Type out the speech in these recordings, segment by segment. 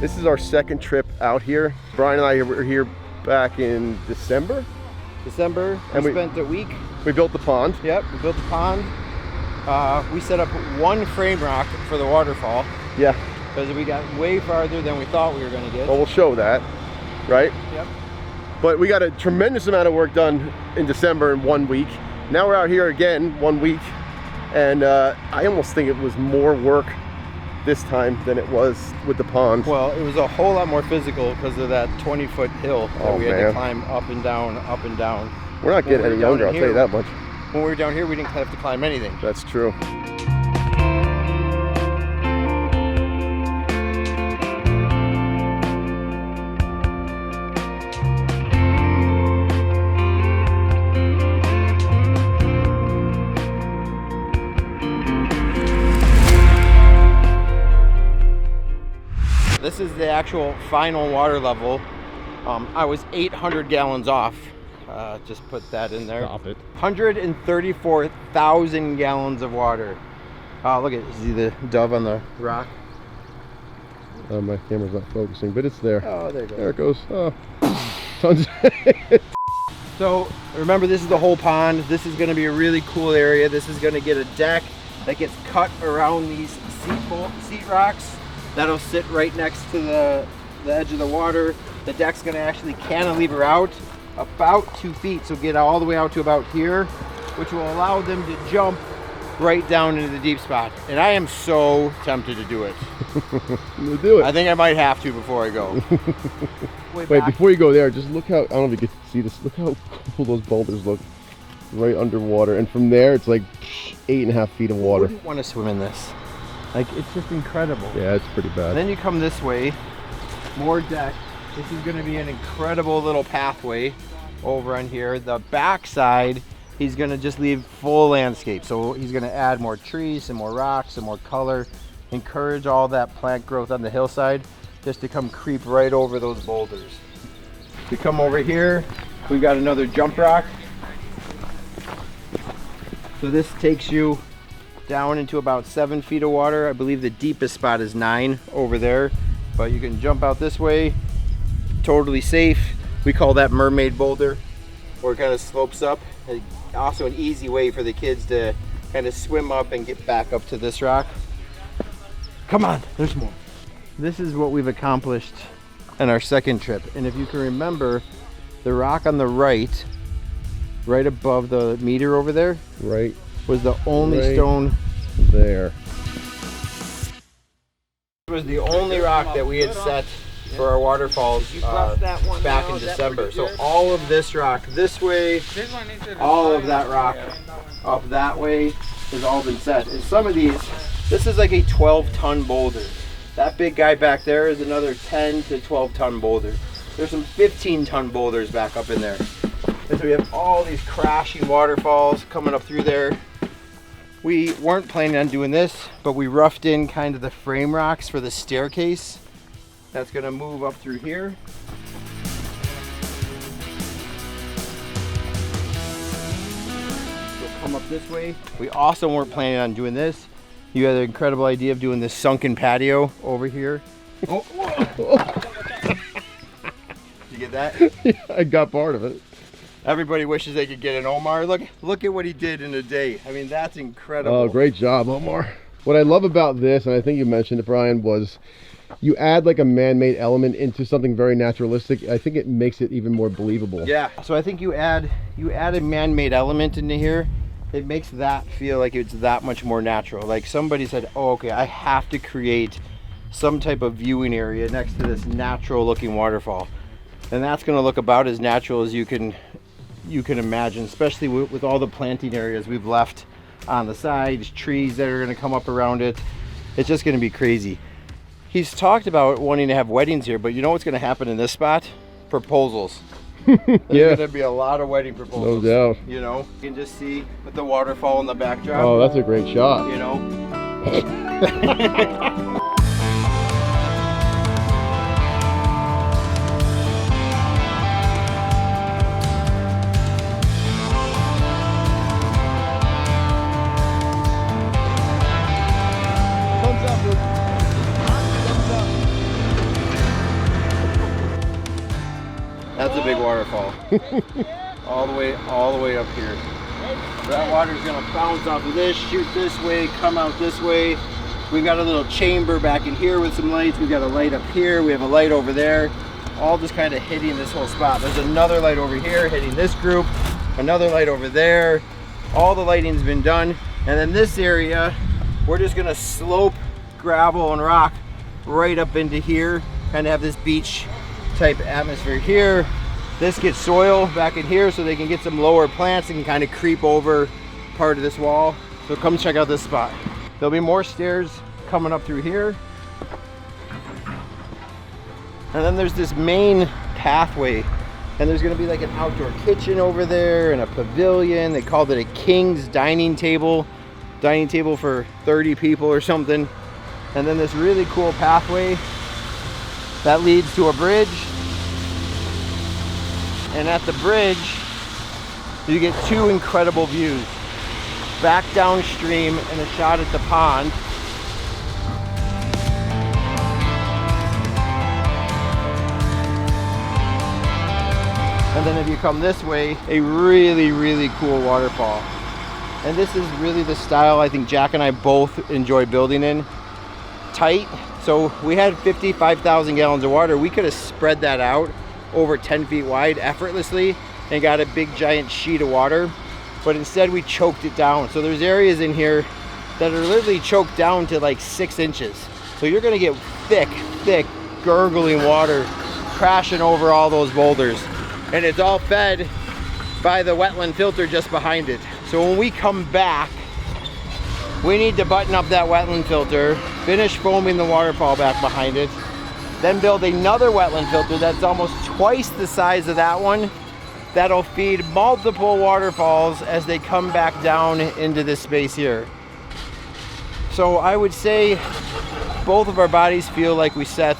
This is our second trip out here. Brian and I were here back in December. And we spent a week. We built the pond. Yep, we built the pond. We set up one frame rock for the waterfall. Yeah. Because we got way farther than we thought we were going to get. Well, we'll show that, right? Yep. But we got a tremendous amount of work done in December in 1 week. Now we're out here again 1 week, and I almost think it was more work this time than it was with the pond. Well, it was a whole lot more physical because of that 20-foot hill that we had to climb up and down, up and down. We're not getting any younger, I'll tell you that much. When we were down here, we didn't have to climb anything. That's true. This is the actual final water level. I was 800 gallons off. Just put that in there. Stop it. 134,000 gallons of water. Look at, see the dove on the rock? My camera's not focusing, but it's there. Oh, there it goes. There it goes. Oh, tons. So remember, this is the whole pond. This is going to be a really cool area. This is going to get a deck that gets cut around these seat rocks. That'll sit right next to the edge of the water. The deck's going to actually cantilever out about 2 feet, so get all the way out to about here, which will allow them to jump right down into the deep spot. And I am so tempted to do it. We'll do it. I think I might have to before I go. Wait, before you go there, just look how, I don't know if you can see this, look how cool those boulders look right underwater. And from there, it's like 8.5 feet of water. I wouldn't want to swim in this. Like, it's just incredible. Yeah, it's pretty bad. And then you come this way, more deck. This is going to be an incredible little pathway over on here. The back side, he's going to just leave full landscape. So he's going to add more trees, some more rocks, some more color, encourage all that plant growth on the hillside just to come creep right over those boulders. We come over here, we've got another jump rock. So this takes you down into about 7 feet of water. I believe the deepest spot is 9 over there, but you can jump out this way, totally safe. We call that mermaid boulder, where it kind of slopes up. Also an easy way for the kids to kind of swim up and get back up to this rock. Come on, there's more. This is what we've accomplished in our second trip. And if you can remember, the rock on the right above the meter over there, right, was the only stone there. It was the only rock that we had set for our waterfalls back in December. So all of this rock this way, all of that rock up that way has all been set. And some of these, this is like a 12-ton boulder. That big guy back there is another 10 to 12-ton boulder. There's some 15-ton boulders back up in there. And so we have all these crashing waterfalls coming up through there. We weren't planning on doing this, but we roughed in kind of the frame rocks for the staircase that's going to move up through here. We'll come up this way. We also weren't planning on doing this. You had an incredible idea of doing this sunken patio over here. Oh. Did you get that? Yeah, I got part of it. Everybody wishes they could get an Omar. Look at what he did in a day. I mean, that's incredible. Oh, great job, Omar. What I love about this, and I think you mentioned it, Brian, was you add like a man-made element into something very naturalistic. I think it makes it even more believable. Yeah. So I think you add a man-made element into here. It makes that feel like it's that much more natural. Like somebody said, oh, okay, I have to create some type of viewing area next to this natural-looking waterfall. And that's going to look about as natural as you can imagine, especially with all the planting areas we've left on the sides, trees that are going to come up around it. It's just going to be crazy. He's talked about wanting to have weddings here, but you know what's going to happen in this spot? Proposals. There's going to be a lot of wedding proposals. No doubt. You know, you can just see with the waterfall in the backdrop. Oh, that's a great shot. You know. waterfall. all the way up here. That water's gonna bounce off of this, shoot this way, come out this way. We've got a little chamber back in here with some lights. We've got a light up here. We have a light over there. All just kind of hitting this whole spot. There's another light over here hitting this group. Another light over there. All the lighting's been done. And then this area, we're just gonna slope gravel and rock right up into here. Kind of have this beach type atmosphere here. This gets soil back in here so they can get some lower plants and can kind of creep over part of this wall. So come check out this spot. There'll be more stairs coming up through here. And then there's this main pathway. And there's gonna be like an outdoor kitchen over there and a pavilion. They called it a king's dining table. Dining table for 30 people or something. And then this really cool pathway that leads to a bridge. And at the bridge, you get two incredible views. Back downstream and a shot at the pond. And then if you come this way, a really, really cool waterfall. And this is really the style I think Jack and I both enjoy building in. Tight. So we had 55,000 gallons of water. We could have spread that out over 10 feet wide effortlessly and got a big giant sheet of water. But instead we choked it down. So there's areas in here that are literally choked down to like 6 inches. So you're gonna get thick, gurgling water crashing over all those boulders. And it's all fed by the wetland filter just behind it. So when we come back, we need to button up that wetland filter, finish foaming the waterfall back behind it, then build another wetland filter that's almost twice the size of that one. That'll feed multiple waterfalls as they come back down into this space here. So I would say both of our bodies feel like we set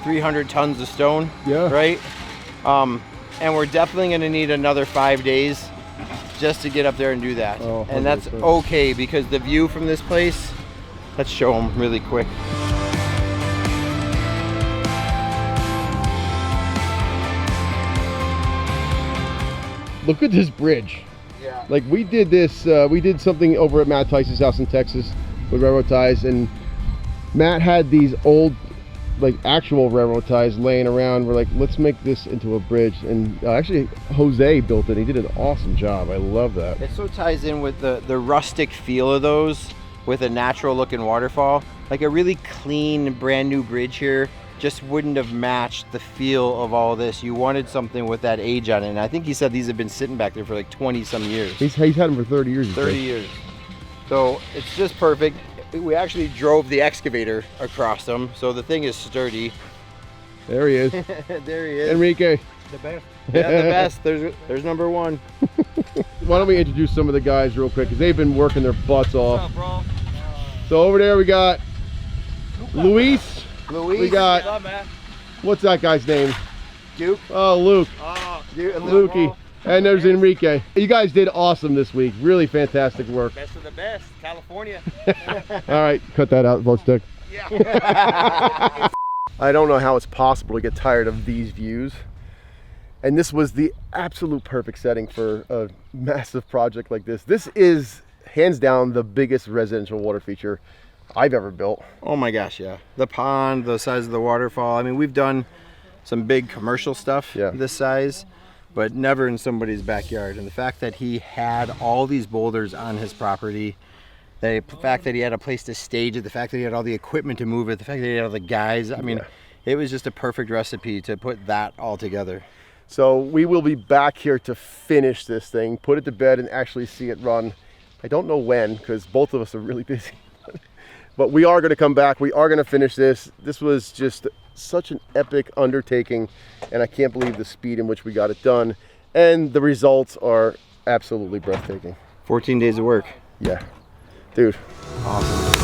300 tons of stone, Yeah. right? And we're definitely gonna need another 5 days just to get up there and do that. Oh, and that's 100%. okay because the view from this place, let's show them really quick. Look at this bridge. Yeah. Like we did this, we did something over at Matt Tyson's house in Texas with railroad ties, and Matt had these old, like actual railroad ties laying around. We're like, let's make this into a bridge. And actually Jose built it. He did an awesome job. I love that. It so ties in with the rustic feel of those with a natural looking waterfall. Like a really clean, brand new bridge here just wouldn't have matched the feel of all this. You wanted something with that age on it. And I think he said these have been sitting back there for like 20 some years. He's had them for 30 years. 30 years. So it's just perfect. We actually drove the excavator across them. So the thing is sturdy. There he is. There he is. Enrique. The best. Yeah, the best. There's number one. Why don't we introduce some of the guys real quick, because they've been working their butts off. What's up, bro? So over there we got Luis. We got, What's up, man? what's that guy's name? Duke. Oh, Luke. Oh, Lukey. And there's Enrique. You guys did awesome this week. Really fantastic work. best of the best. California. All right, cut that out, blow stick. Yeah. I don't know how it's possible to get tired of these views. And this was the absolute perfect setting for a massive project like this. This is hands down the biggest residential water feature I've ever built. Oh my gosh, yeah. The pond, the size of the waterfall. I mean, we've done some big commercial stuff this size, but never in somebody's backyard. And the fact that he had all these boulders on his property, the fact that he had a place to stage it, the fact that he had all the equipment to move it, the fact that he had all the guys, I mean, it was just a perfect recipe to put that all together. So we will be back here to finish this thing, put it to bed, and actually see it run. I don't know when, because both of us are really busy. But we are going to come back. We are going to finish this. This was just such an epic undertaking, and I can't believe the speed in which we got it done. And the results are absolutely breathtaking. 14 days of work. Yeah. Dude. Awesome.